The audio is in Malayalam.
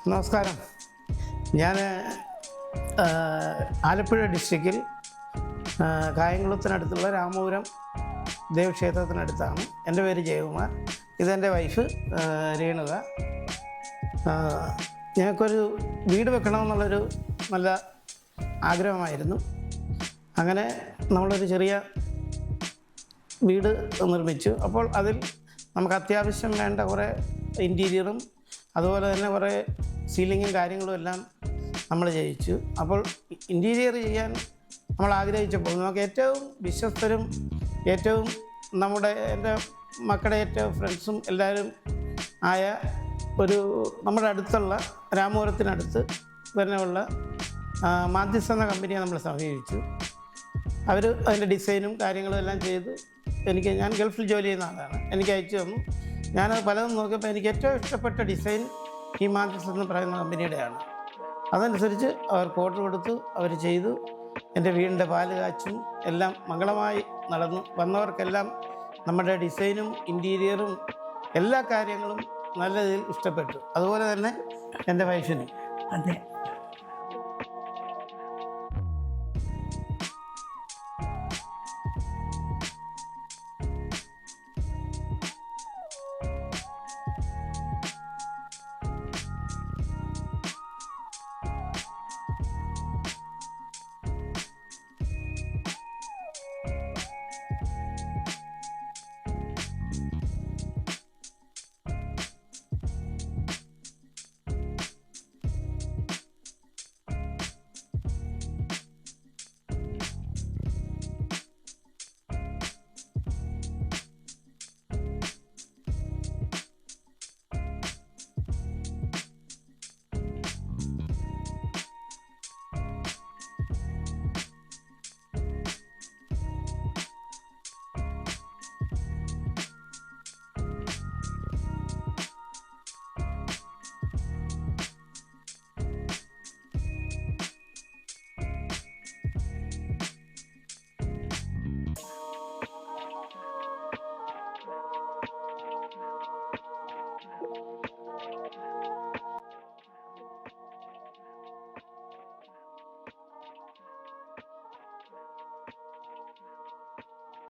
നമസ്കാരം. ഞാൻ ആലപ്പുഴ ഡിസ്ട്രിക്റ്റിൽ കായംകുളത്തിനടുത്തുള്ള രാമപുരം ദേവക്ഷേത്രത്തിനടുത്താണ്. എൻ്റെ പേര് ജയകുമാർ. ഇതെൻ്റെ വൈഫ് രേണുക. ഞങ്ങൾക്കൊരു വീട് വെക്കണമെന്നുള്ളൊരു നല്ല ആഗ്രഹമായിരുന്നു. അങ്ങനെ നമ്മളൊരു ചെറിയ വീട് നിർമ്മിച്ചു. അപ്പോൾ അതിൽ നമുക്ക് അത്യാവശ്യം വേണ്ട കുറേ ഇൻറ്റീരിയറും അതുപോലെ തന്നെ കുറേ സീലിങ്ങും കാര്യങ്ങളും എല്ലാം നമ്മൾ ചെയ്യിച്ചു. അപ്പോൾ ഇൻറ്റീരിയർ ചെയ്യാൻ നമ്മൾ ആഗ്രഹിച്ചപ്പോൾ നമുക്ക് ഏറ്റവും വിശ്വസ്തരും ഏറ്റവും എൻ്റെ മക്കളുടെ ഏറ്റവും ഫ്രണ്ട്സും എല്ലാവരും ആയ ഒരു നമ്മുടെ അടുത്തുള്ള രാമപുരത്തിനടുത്ത് തന്നെയുള്ള മാധ്യസ്ഥ എന്ന കമ്പനിയെ നമ്മൾ സമീപിച്ചു. അവർ അതിൻ്റെ ഡിസൈനും കാര്യങ്ങളും എല്ലാം ചെയ്ത് ഞാൻ ഗൾഫിൽ ജോലി ചെയ്യുന്ന ആളാണ്, എനിക്ക് അയച്ചു തന്നു. ഞാനത് പലതും നോക്കിയപ്പോൾ എനിക്ക് ഏറ്റവും ഇഷ്ടപ്പെട്ട ഡിസൈൻ ഈ മാധ്യസ്ഥ എന്ന് പറയുന്ന കമ്പനിയുടെയാണ്. അതനുസരിച്ച് അവർക്ക് ഓർഡർ കൊടുത്തു, അവർ ചെയ്തു. എൻ്റെ വീടിൻ്റെ പാല് കാച്ചും എല്ലാം മംഗളമായി നടന്നു. വന്നവർക്കെല്ലാം നമ്മുടെ ഡിസൈനും ഇൻറ്റീരിയറും എല്ലാ കാര്യങ്ങളും നല്ല രീതിയിൽ ഇഷ്ടപ്പെട്ടു. അതുപോലെ തന്നെ എൻ്റെ വൈഫിനും. അതെ,